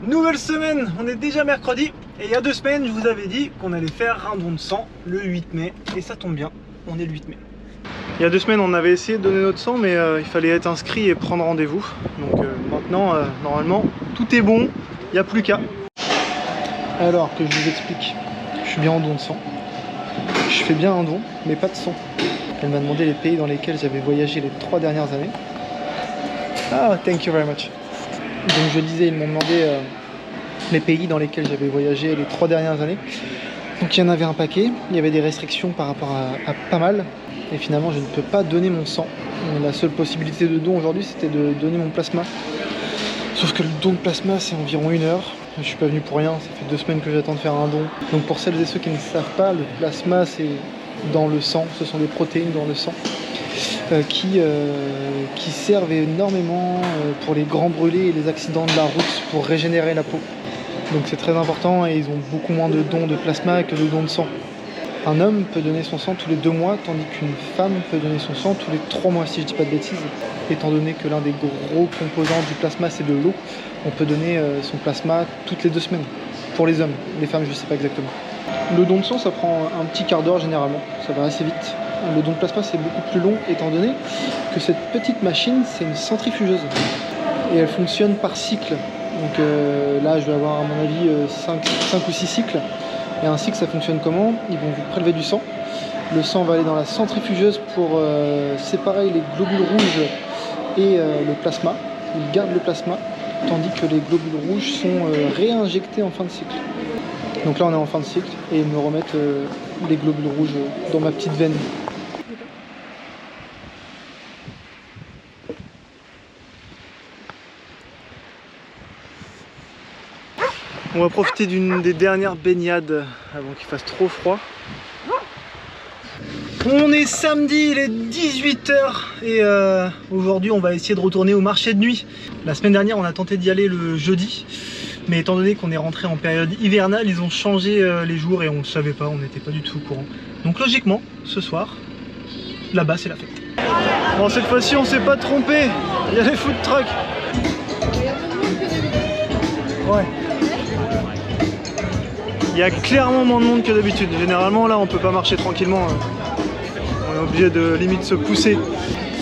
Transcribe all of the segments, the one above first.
Nouvelle semaine, on est déjà mercredi et il y a 2 semaines je vous avais dit qu'on allait faire un don de sang le 8 mai et ça tombe bien, on est le 8 mai. Il y a 2 semaines on avait essayé de donner notre sang mais il fallait être inscrit et prendre rendez-vous. Donc maintenant normalement tout est bon, il n'y a plus qu'à. Alors que je vous explique, je suis bien en don de sang, je fais bien un don mais pas de sang. Elle m'a demandé les pays dans lesquels j'avais voyagé les 3 dernières années. Ah, thank you very much. Donc je disais, ils m'ont demandé les pays dans lesquels j'avais voyagé les 3 dernières années. Donc il y en avait un paquet, il y avait des restrictions par rapport à pas mal. Et finalement je ne peux pas donner mon sang. La seule possibilité de don aujourd'hui c'était de donner mon plasma. Sauf que le don de plasma c'est environ 1 heure. Je suis pas venu pour rien, ça fait 2 semaines que j'attends de faire un don. Donc pour celles et ceux qui ne savent pas, le plasma c'est dans le sang, ce sont des protéines dans le sang. Qui servent énormément pour les grands brûlés et les accidents de la route pour régénérer la peau. Donc c'est très important et ils ont beaucoup moins de dons de plasma que de dons de sang. Un homme peut donner son sang tous les 2 mois, tandis qu'une femme peut donner son sang tous les 3 mois, si je dis pas de bêtises. Étant donné que l'un des gros composants du plasma c'est de l'eau, on peut donner son plasma toutes les 2 semaines. Pour les hommes, les femmes je sais pas exactement. Le don de sang ça prend un petit quart d'heure généralement, ça va assez vite. Le don de plasma c'est beaucoup plus long étant donné que cette petite machine c'est une centrifugeuse et elle fonctionne par cycle. Donc là je vais avoir à mon avis 5 ou 6 cycles. Et un cycle ça fonctionne comment? Ils vont vous prélever du sang. Le sang va aller dans la centrifugeuse pour séparer les globules rouges et le plasma. Ils gardent le plasma tandis que les globules rouges sont réinjectés en fin de cycle. Donc là on est en fin de cycle et ils me remettent les globules rouges dans ma petite veine. On va profiter d'une des dernières baignades avant qu'il fasse trop froid. On est samedi, il est 18 h et aujourd'hui on va essayer de retourner au marché de nuit. La semaine dernière on a tenté d'y aller le jeudi, mais étant donné qu'on est rentré en période hivernale, ils ont changé les jours et on ne savait pas, on n'était pas du tout au courant. Donc logiquement, ce soir, là-bas c'est la fête. Bon, cette fois-ci on s'est pas trompé, il y a les food trucks. Ouais. Il y a clairement moins de monde que d'habitude. Généralement là on peut pas marcher tranquillement. On est obligé de limite se pousser.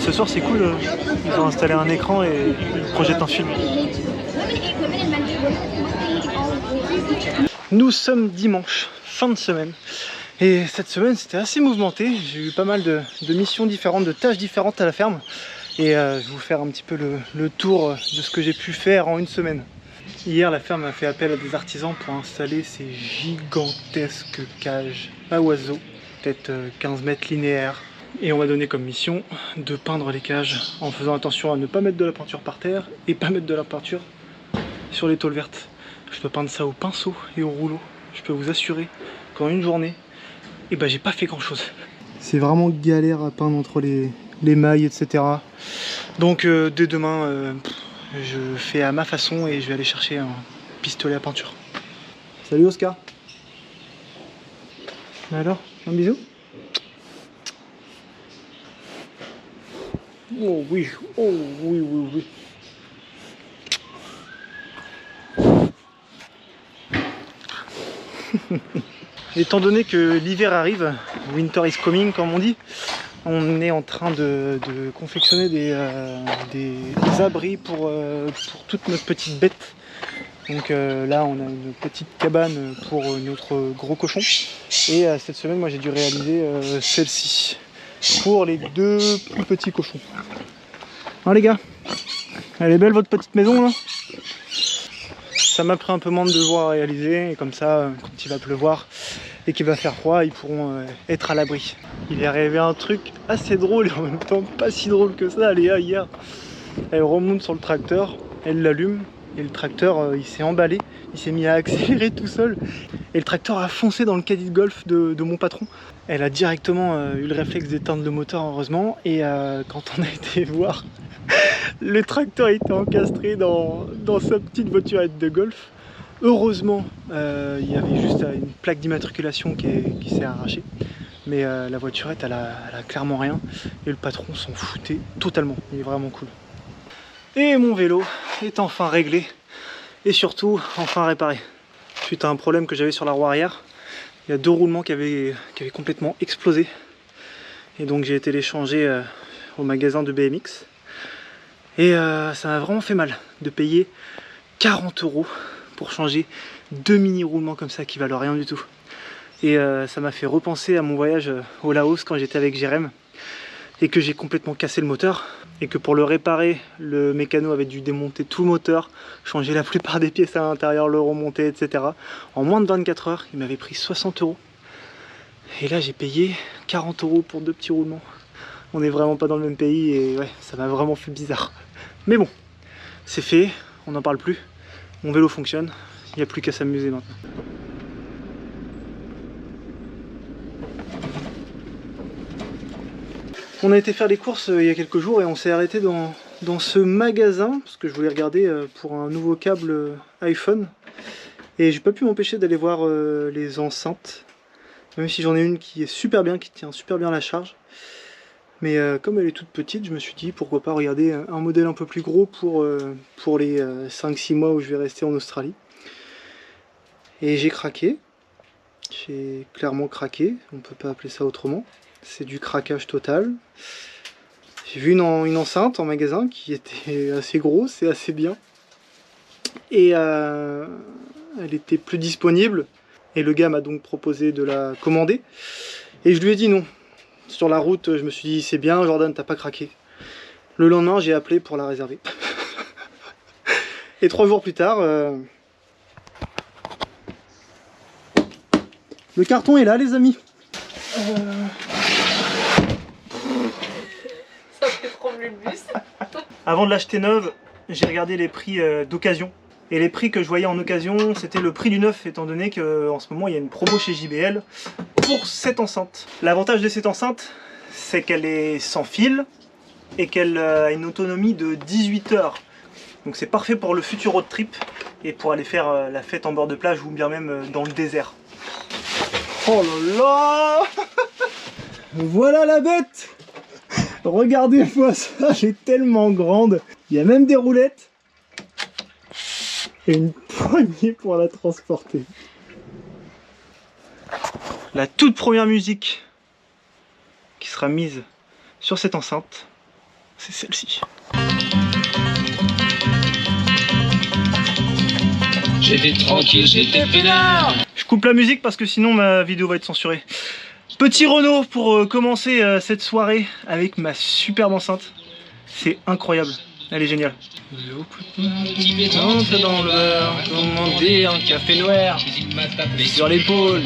Ce soir c'est cool, ils ont installé un écran et ils projettent un film. Nous sommes dimanche, fin de semaine. Et cette semaine c'était assez mouvementé. J'ai eu pas mal de missions différentes, de tâches différentes à la ferme. Et je vais vous faire un petit peu le tour de ce que j'ai pu faire en 1 semaine. Hier, la ferme a fait appel à des artisans pour installer ces gigantesques cages à oiseaux, peut-être 15 mètres linéaires. Et on m'a donné comme mission de peindre les cages en faisant attention à ne pas mettre de la peinture par terre et pas mettre de la peinture sur les tôles vertes. Je dois peindre ça au pinceau et au rouleau. Je peux vous assurer qu'en 1 journée, et ben j'ai pas fait grand chose. C'est vraiment galère à peindre entre les mailles, etc. Donc dès demain, je fais à ma façon et je vais aller chercher un pistolet à peinture. Salut Oscar. Alors, un bisou? Oh oui, oh oui, oui, oui. Étant donné que l'hiver arrive, winter is coming comme on dit, on est en train de confectionner des abris pour toute notre petite bête. Donc là on a une petite cabane pour notre gros cochon. Et cette semaine moi j'ai dû réaliser celle-ci pour les 2 plus petits cochons. Hein les gars, elle est belle votre petite maison là? Ça m'a pris un peu moins de devoirs à réaliser et comme ça quand il va pleuvoir et qu'il va faire froid, ils pourront être à l'abri. Il est arrivé un truc assez drôle et en même temps pas si drôle que ça. Léa hier, elle remonte sur le tracteur, elle l'allume et le tracteur il s'est emballé, il s'est mis à accélérer tout seul et le tracteur a foncé dans le caddie de golf de mon patron. Elle a directement eu le réflexe d'éteindre le moteur heureusement et quand on a été voir, le tracteur était encastré dans sa petite voiturette de golf. Heureusement, il y avait juste une plaque d'immatriculation qui s'est arrachée. Mais la voiturette, elle a clairement rien. Et le patron s'en foutait totalement. Il est vraiment cool. Et mon vélo est enfin réglé. et surtout enfin réparer. Suite à un problème que j'avais sur la roue arrière, il y a 2 roulements qui avaient complètement explosé. Et donc j'ai été les changer au magasin de BMX. Et ça m'a vraiment fait mal de payer 40 € pour changer 2 mini roulements comme ça qui valent rien du tout. Et ça m'a fait repenser à mon voyage au Laos quand j'étais avec Jérém et que j'ai complètement cassé le moteur et que pour le réparer, le mécano avait dû démonter tout le moteur, changer la plupart des pièces à l'intérieur, le remonter, etc. En moins de 24 heures, il m'avait pris 60 €. Et là j'ai payé 40 € pour 2 petits roulements. On n'est vraiment pas dans le même pays et ouais, ça m'a vraiment fait bizarre. Mais bon, c'est fait, on n'en parle plus. Mon vélo fonctionne, il n'y a plus qu'à s'amuser maintenant. On a été faire les courses il y a quelques jours et on s'est arrêté dans ce magasin parce que je voulais regarder pour un nouveau câble iPhone. Et j'ai pas pu m'empêcher d'aller voir les enceintes. Même si j'en ai une qui est super bien, qui tient super bien la charge. Mais comme elle est toute petite, je me suis dit pourquoi pas regarder un modèle un peu plus gros pour les 5-6 mois où je vais rester en Australie. Et j'ai craqué. J'ai clairement craqué, on peut pas appeler ça autrement. C'est du craquage total. J'ai vu une enceinte en magasin qui était assez grosse et assez bien. Et elle était plus disponible. Et le gars m'a donc proposé de la commander. Et je lui ai dit non. Sur la route, je me suis dit c'est bien Jordan, t'as pas craqué. Le lendemain, j'ai appelé pour la réserver. Et 3 jours plus tard, le carton est là les amis. Ça fait trembler le bus. Avant de l'acheter neuve, j'ai regardé les prix d'occasion. Et les prix que je voyais en occasion, c'était le prix du neuf, étant donné qu'en ce moment, il y a une promo chez JBL pour cette enceinte. L'avantage de cette enceinte, c'est qu'elle est sans fil et qu'elle a une autonomie de 18 heures. Donc c'est parfait pour le futur road trip et pour aller faire la fête en bord de plage ou bien même dans le désert. Oh là là. Voilà la bête. Regardez-moi ça, elle est tellement grande. Il y a même des roulettes. Et une poignée pour la transporter. La toute première musique qui sera mise sur cette enceinte, c'est celle-ci. J'étais tranquille, j'étais peinard. Je coupe la musique parce que sinon ma vidéo va être censurée. Petit Renault pour commencer cette soirée avec ma superbe enceinte. C'est incroyable, elle est géniale. Petit béton entre dans le beurre, commander un café noir, il m'a tapé sur l'épaule.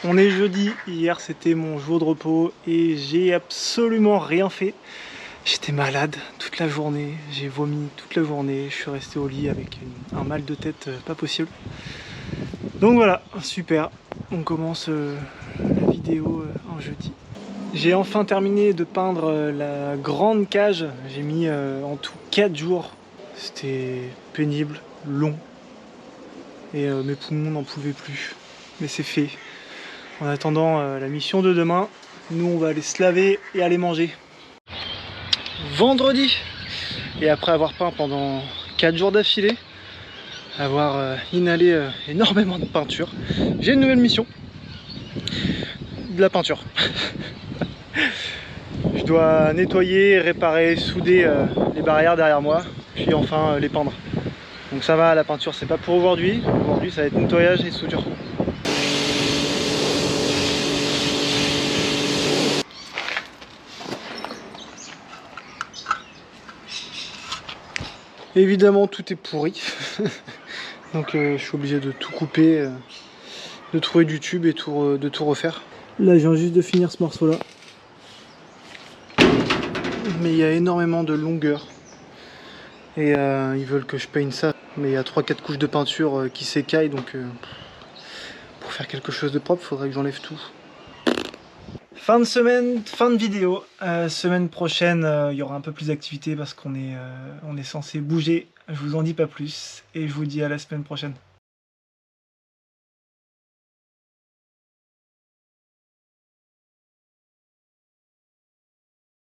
On est jeudi, hier c'était mon jour de repos et j'ai absolument rien fait. J'étais malade toute la journée, j'ai vomi toute la journée, je suis resté au lit avec un mal de tête pas possible. Donc voilà, super, on commence la vidéo en jeudi. J'ai enfin terminé de peindre la grande cage, j'ai mis en tout 4 jours. C'était pénible, long et mes poumons n'en pouvaient plus, mais c'est fait. En attendant la mission de demain, nous on va aller se laver et aller manger. Vendredi, et après avoir peint pendant 4 jours d'affilée, avoir inhalé énormément de peinture, j'ai une nouvelle mission. De la peinture. Je dois nettoyer, réparer, souder les barrières derrière moi, puis enfin les peindre. Donc ça va, la peinture c'est pas pour aujourd'hui. Aujourd'hui ça va être nettoyage et soudure. Évidemment tout est pourri. Donc je suis obligé de tout couper, de trouver du tube et de tout refaire. Là je viens juste de finir ce morceau là. Mais il y a énormément de longueur. Et ils veulent que je peigne ça. Mais il y a 3-4 couches de peinture qui s'écaillent. Donc pour faire quelque chose de propre, il faudrait que j'enlève tout. Fin de semaine, fin de vidéo. Semaine prochaine, il y aura un peu plus d'activité parce qu'on est censé bouger. Je vous en dis pas plus. Et je vous dis à la semaine prochaine.